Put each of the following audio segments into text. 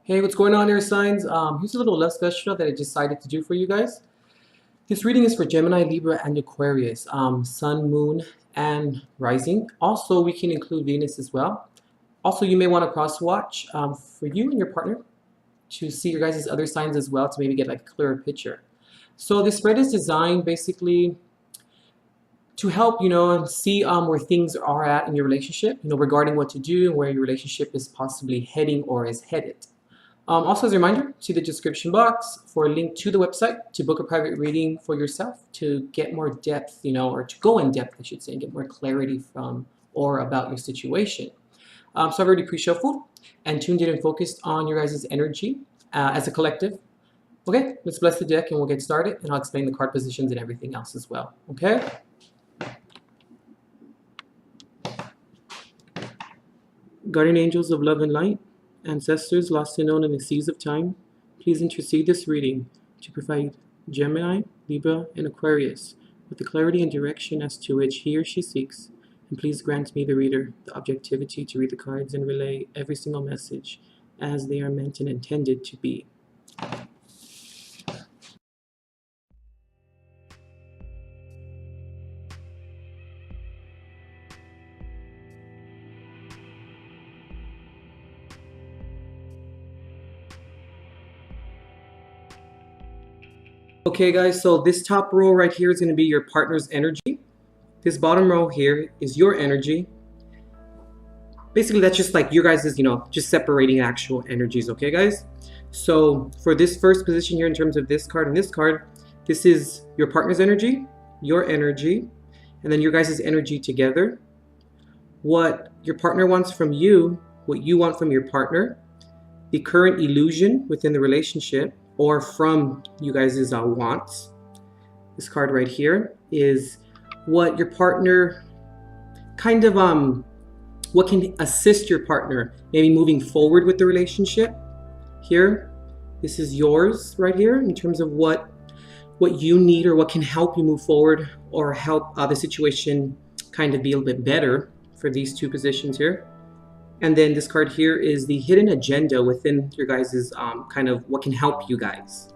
Hey, what's going on, air signs? Here's a little love special that I decided to do for you guys. This reading is for Gemini, Libra, and Aquarius, Sun, Moon, and Rising. Also, we can include Venus as well. Also, you may want to cross-watch for you and your partner to see your guys' other signs as well to maybe get like a clearer picture. So this spread is designed basically to help, and see where things are at in your relationship, regarding what to do and where your relationship is possibly heading or is headed. Also, as a reminder, see the description box for a link to the website to book a private reading for yourself to get more depth, or to go in depth, I should say, and get more clarity from or about your situation. So I've already pre-shuffled and tuned in and focused on your guys' energy as a collective. Okay, let's bless the deck and we'll get started, and I'll explain the card positions and everything else as well. Okay? Guardian angels of love and light, ancestors lost and known in the seas of time, please intercede this reading to provide Gemini, Libra, and Aquarius with the clarity and direction as to which he or she seeks, and please grant me, the reader, the objectivity to read the cards and relay every single message as they are meant and intended to be. Okay guys, so this top row right here is going to be your partner's energy. This bottom row here is your energy. Basically that's just like you guys is, just separating actual energies, okay guys? So for this first position here in terms of this card and this card, this is your partner's energy, your energy, and then your guys' energy together. What your partner wants from you, what you want from your partner, the current illusion within the relationship, or from you guys' wants. This card right here is what your partner kind of what can assist your partner maybe moving forward with the relationship. Here, this is yours right here in terms of what you need or what can help you move forward or help the situation kind of be a little bit better for these two positions here. And then this card here is the hidden agenda within your guys' kind of what can help you guys.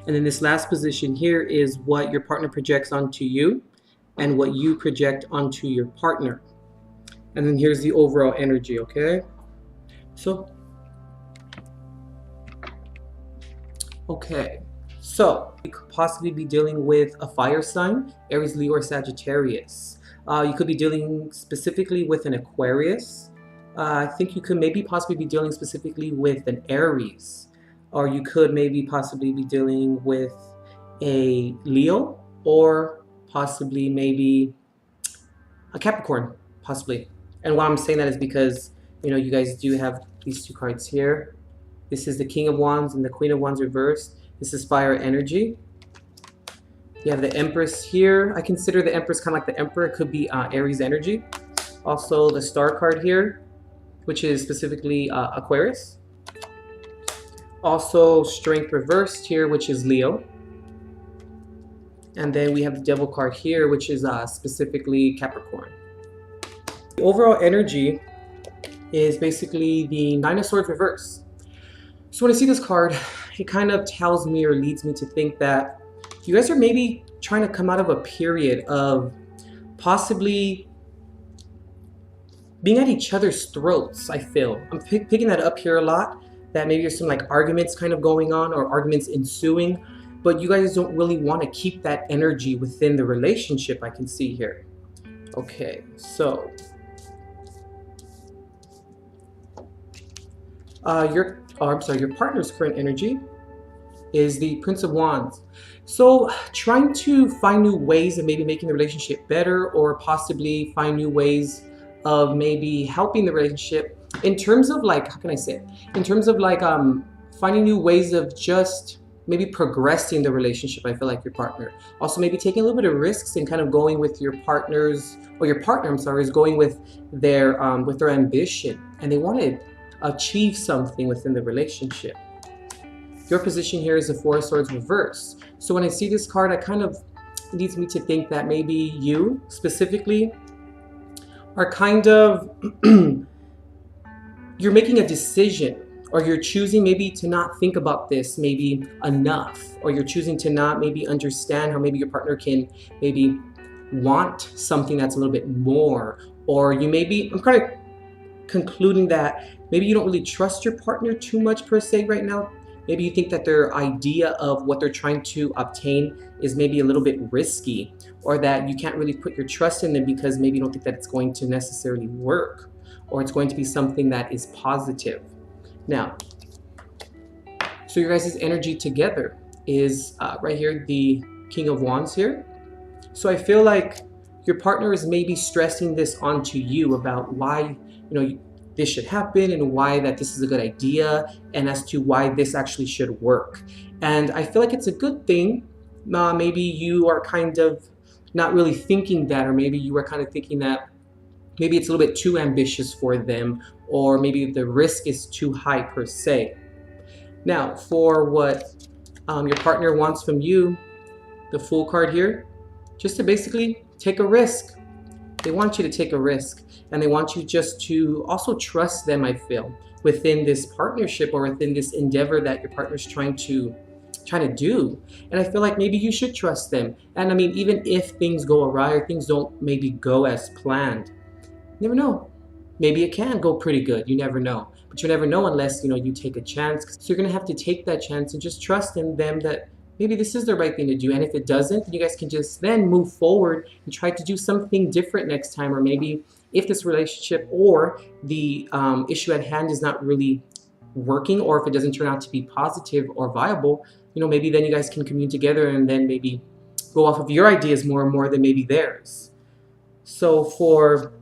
And then this last position here is what your partner projects onto you and what you project onto your partner. And then here's the overall energy, okay? So you could possibly be dealing with a fire sign, Aries, Leo, or Sagittarius. You could be dealing specifically with an Aquarius. I think you could maybe possibly be dealing specifically with an Aries, or you could maybe possibly be dealing with a Leo, or possibly maybe a Capricorn, possibly. And why I'm saying that is because, you guys do have these two cards here. This is the King of Wands and the Queen of Wands reversed. This is fire energy. You have the Empress here. I consider the Empress kind of like the Emperor. It could be Aries energy. Also the Star card here, which is specifically Aquarius. Also Strength reversed here, which is Leo. And then we have the Devil card here, which is specifically Capricorn. The overall energy is basically the Nine of Swords reverse. So when I see this card, it kind of tells me or leads me to think that you guys are maybe trying to come out of a period of possibly being at each other's throats, I feel. I'm picking that up here a lot, that maybe there's some like arguments kind of going on or arguments ensuing, but you guys don't really want to keep that energy within the relationship, I can see here. Okay, so your partner's current energy is the Prince of Wands. So trying to find new ways of maybe making the relationship better, or possibly find new ways of maybe helping the relationship in terms of like, how can I say it? In terms of like finding new ways of just maybe progressing the relationship, I feel like your partner. Also maybe taking a little bit of risks and kind of going with your partner's, or your partner, I'm sorry, is going with their ambition, and they want to achieve something within the relationship. Your position here is the Four of Swords reverse. So when I see this card, it kind of leads me to think that maybe you specifically are kind of you're making a decision or you're choosing maybe to not think about this maybe enough, or you're choosing to not maybe understand how maybe your partner can maybe want something that's a little bit more, or you maybe, I'm kind of concluding that maybe you don't really trust your partner too much per se right now. Maybe you think that their idea of what they're trying to obtain is maybe a little bit risky, or that you can't really put your trust in them because maybe you don't think that it's going to necessarily work, or it's going to be something that is positive. Now, so your guys' energy together is right here, the King of Wands here. So I feel like your partner is maybe stressing this onto you about why, this should happen, and why that this is a good idea, and as to why this actually should work. And I feel like it's a good thing. Maybe you are kind of not really thinking that, or maybe you are kind of thinking that maybe it's a little bit too ambitious for them, or maybe the risk is too high per se. Now, for what your partner wants from you, the Fool card here, just to basically take a risk. They want you to take a risk, and they want you just to also trust them, I feel, within this partnership or within this endeavor that your partner's trying to do. And I feel like maybe you should trust them. And I mean, even if things go awry or things don't maybe go as planned, you never know. Maybe it can go pretty good. You never know. But you never know unless, you take a chance. So you're going to have to take that chance and just trust in them that maybe this is the right thing to do. And if it doesn't, then you guys can just then move forward and try to do something different next time. Or maybe if this relationship or the issue at hand is not really working, or if it doesn't turn out to be positive or viable, maybe then you guys can commune together and then maybe go off of your ideas more and more than maybe theirs. So for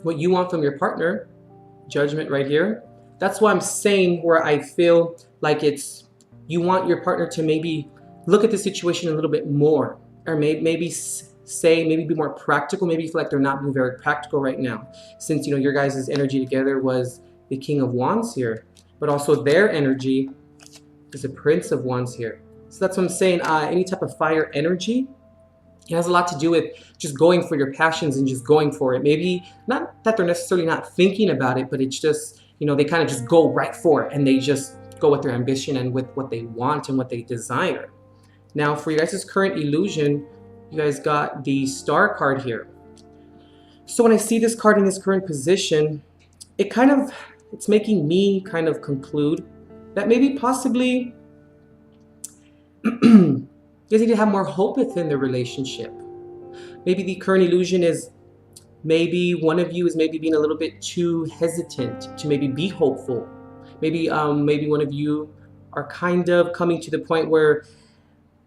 what you want from your partner, Judgment right here, that's why I'm saying where I feel like you want your partner to maybe look at the situation a little bit more, or maybe be more practical. Maybe you feel like they're not being very practical right now, since your guys' energy together was the King of Wands here, but also their energy is the Prince of Wands here. So that's what I'm saying. Any type of fire energy, it has a lot to do with just going for your passions and just going for it. Maybe not that they're necessarily not thinking about it, but it's just, they kind of just go right for it, and they just go with their ambition and with what they want and what they desire. Now, for you guys' current illusion, you guys got the Star card here. So when I see this card in its current position, it's making me kind of conclude that maybe possibly you guys need to have more hope within the relationship. Maybe the current illusion is maybe one of you is maybe being a little bit too hesitant to maybe be hopeful. Maybe one of you are kind of coming to the point where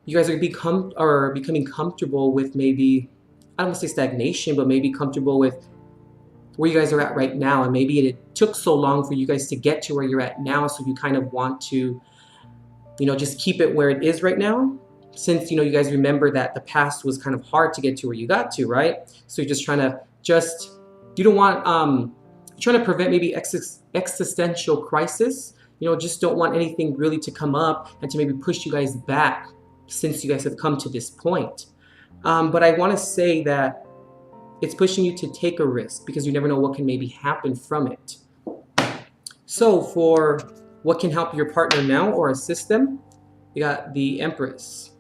you guys are becoming comfortable with maybe, I don't want to say stagnation, but maybe comfortable with where you guys are at right now. And maybe it took so long for you guys to get to where you're at now, so you kind of want to, just keep it where it is right now. Since, you guys remember that the past was kind of hard to get to where you got to, right? So you're just trying to you don't want, you're trying to prevent maybe existential crisis. Just don't want anything really to come up and to maybe push you guys back, since you guys have come to this point. But I want to say that it's pushing you to take a risk, because you never know what can maybe happen from it. So for what can help your partner now or assist them, you got the Empress.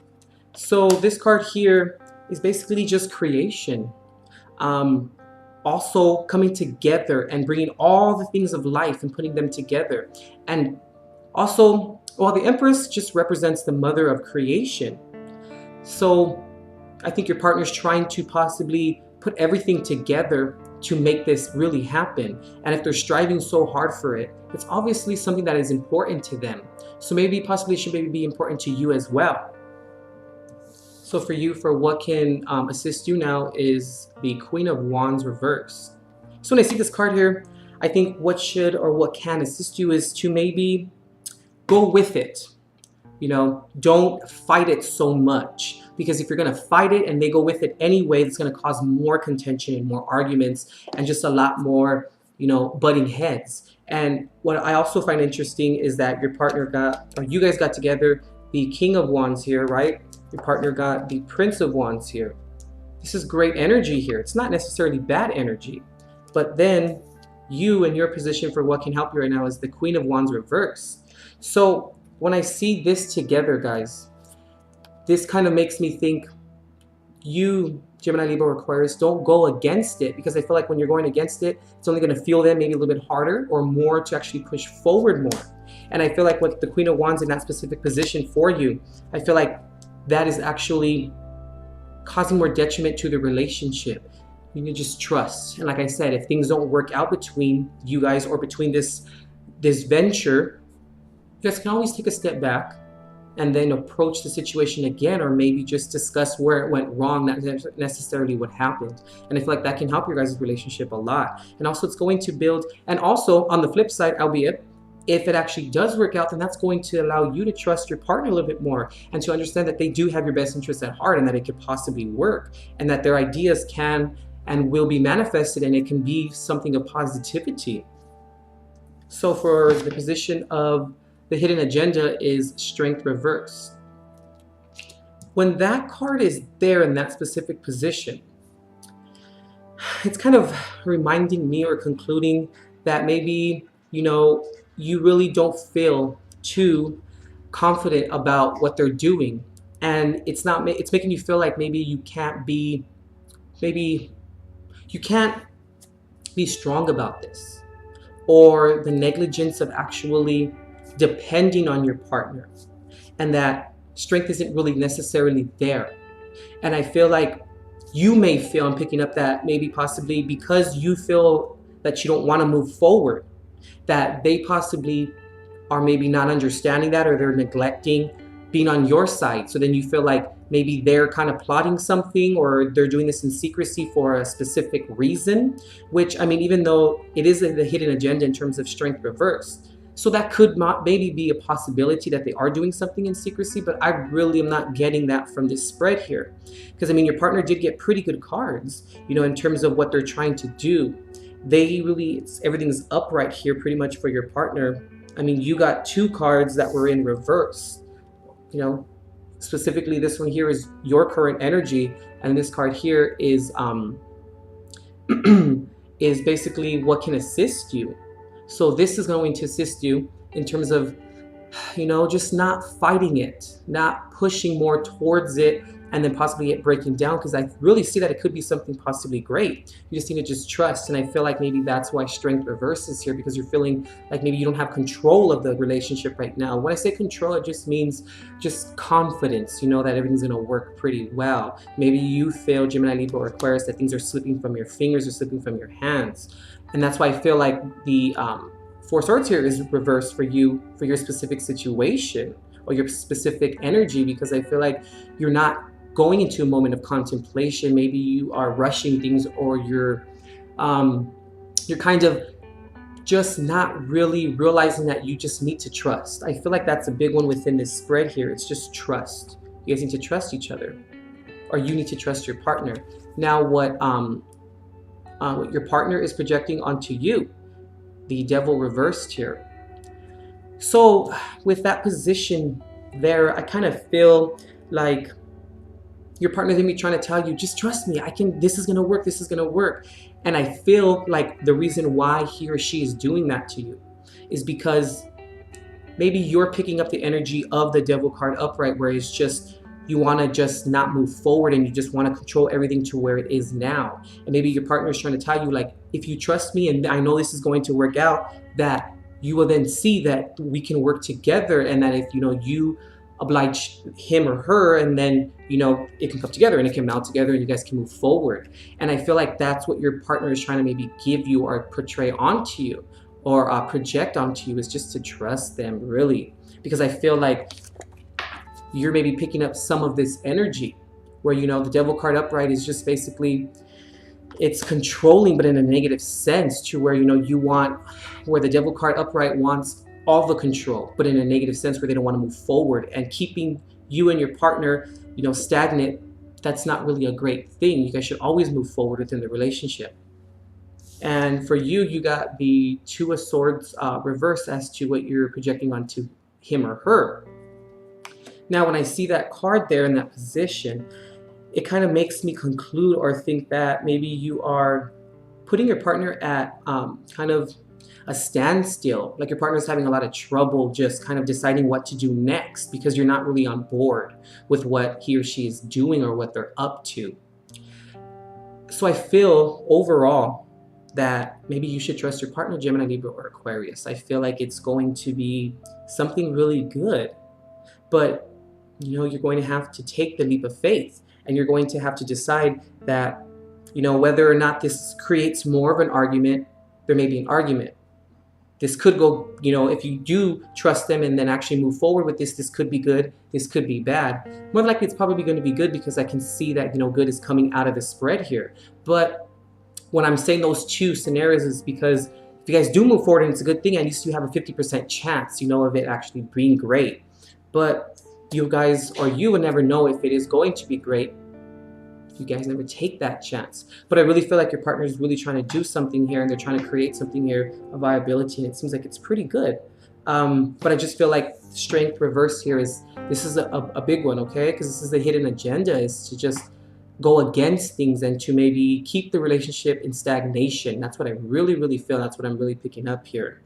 So this card here is basically just creation. Also coming together and bringing all the things of life and putting them together. And also, the Empress just represents the mother of creation. So I think your partner's trying to possibly put everything together to make this really happen. And if they're striving so hard for it, it's obviously something that is important to them. So maybe possibly should maybe be important to you as well. So for you, for what can assist you now is the Queen of Wands reverse. So when I see this card here, I think what should or what can assist you is to maybe go with it. Don't fight it so much, because if you're going to fight it and they go with it anyway, it's going to cause more contention and more arguments and just a lot more, butting heads. And what I also find interesting is that your partner you guys got together the King of Wands here, right? Your partner got the Prince of Wands here. This is great energy here. It's not necessarily bad energy, but then you in your position for what can help you right now is the Queen of Wands reverse. So when I see this together, guys, this kind of makes me think you, Gemini, Libra, or Aquarius, don't go against it, because I feel like when you're going against it, it's only going to feel them maybe a little bit harder or more to actually push forward more. And I feel like with the Queen of Wands in that specific position for you, I feel like that is actually causing more detriment to the relationship. You need to just trust. And like I said, if things don't work out between you guys or between this venture, you guys can always take a step back and then approach the situation again, or maybe just discuss where it went wrong, not necessarily what happened. And I feel like that can help your guys' relationship a lot. And also it's going to build, and also on the flip side, albeit, if it actually does work out, then that's going to allow you to trust your partner a little bit more and to understand that they do have your best interests at heart and that it could possibly work and that their ideas can and will be manifested and it can be something of positivity. So for the position of the hidden agenda is Strength reversed. When that card is there in that specific position, it's kind of reminding me or concluding that maybe, you know, you really don't feel too confident about what they're doing. And it's making you feel like maybe you can't be strong about this, or the negligence of actually depending on your partner, and that strength isn't really necessarily there. And I feel like you may feel, I'm picking up that maybe possibly because you feel that you don't want to move forward, that they possibly are maybe not understanding that, or they're neglecting being on your side. So then you feel like maybe they're kind of plotting something, or they're doing this in secrecy for a specific reason, which, I mean, even though it is the hidden agenda in terms of strength reverse, so that could not maybe be a possibility that they are doing something in secrecy, but I really am not getting that from this spread here. Because I mean, your partner did get pretty good cards, you know, in terms of what they're trying to do. They really, everything's upright here pretty much for your partner. I mean, you got two cards that were in reverse, you know, specifically this one here is your current energy, and this card here is is basically what can assist you. So this is going to assist you in terms of, you know, just not fighting it, not pushing more towards it, and then possibly it breaking down, because I really see that it could be something possibly great. You just need to just trust. And I feel like maybe that's why strength reverses here, because you're feeling like maybe you don't have control of the relationship right now. When I say control, it just means just confidence, you know, that everything's going to work pretty well. Maybe you feel, Gemini, Libra, or Aquarius, that things are slipping from your fingers or slipping from your hands. And that's why I feel like the Four Swords here is reversed for you, for your specific situation or your specific energy, because I feel like you're not going into a moment of contemplation. Maybe you are rushing things, or you're kind of just not really realizing that you just need to trust. I feel like that's a big one within this spread here. It's just trust. You guys need to trust each other, or you need to trust your partner. Now what your partner is projecting onto you, the Devil reversed here. So with that position there, I kind of feel like your partner may be trying to tell you, just trust me, this is gonna work, this is gonna work. And I feel like the reason why he or she is doing that to you is because maybe you're picking up the energy of the Devil card upright, where it's just, you want to just not move forward and you just want to control everything to where it is now. And maybe your partner is trying to tell you, like, if you trust me and I know this is going to work out, that you will then see that we can work together, and that if, you know, you oblige him or her, and then, you know, it can come together and it can mount together and you guys can move forward. And I feel like that's what your partner is trying to maybe give you or portray onto you, or project onto you, is just to trust them, really. Because I feel like you're maybe picking up some of this energy where, you know, the Devil card upright is just basically, it's controlling, but in a negative sense, to where, you know, where the Devil card upright wants all the control, but in a negative sense, where they don't want to move forward, and keeping you and your partner, you know, stagnant. That's not really a great thing. You guys should always move forward within the relationship. And for you, you got the Two of Swords reverse as to what you're projecting onto him or her. Now, when I see that card there in that position, it kind of makes me conclude or think that maybe you are putting your partner at kind of a standstill. Like your partner's having a lot of trouble just kind of deciding what to do next because you're not really on board with what he or she is doing or what they're up to. So I feel overall that maybe you should trust your partner, Gemini, Libra, or Aquarius. I feel like it's going to be something really good. But, you know, you're going to have to take the leap of faith, and you're going to have to decide that, you know, whether or not this creates more of an argument. There may be an argument. This could go, you know, if you do trust them and then actually move forward with this, this could be good, this could be bad. More likely it's probably going to be good because I can see that, you know, good is coming out of the spread here. But when I'm saying those two scenarios is because if you guys do move forward and it's a good thing, at least you have a 50% chance, you know, of it actually being great. But you guys, or you would never know if it is going to be great. You guys never take that chance. But I really feel like your partner is really trying to do something here, and they're trying to create something here, a viability, and it seems like it's pretty good. But I just feel like strength reverse here is, this is a big one, okay? Because this is the hidden agenda, is to just go against things and to maybe keep the relationship in stagnation. That's what I really, really feel. That's what I'm really picking up here.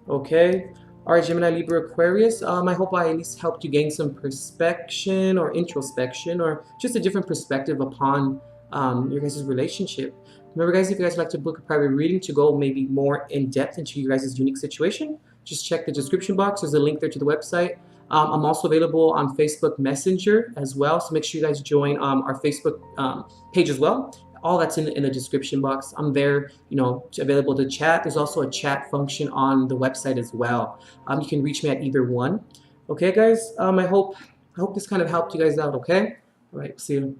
Okay. All right, Gemini, Libra, Aquarius. I hope I at least helped you gain some perspection or introspection or just a different perspective upon your guys' relationship. Remember, guys, if you guys would like to book a private reading to go maybe more in depth into your guys' unique situation, just check the description box. There's a link there to the website. I'm also available on Facebook Messenger as well, so make sure you guys join our Facebook page as well. All that's in the description box. I'm there, you know, available to chat. There's also a chat function on the website as well. You can reach me at either one. Okay, guys. I hope this kind of helped you guys out. Okay. All right. See you.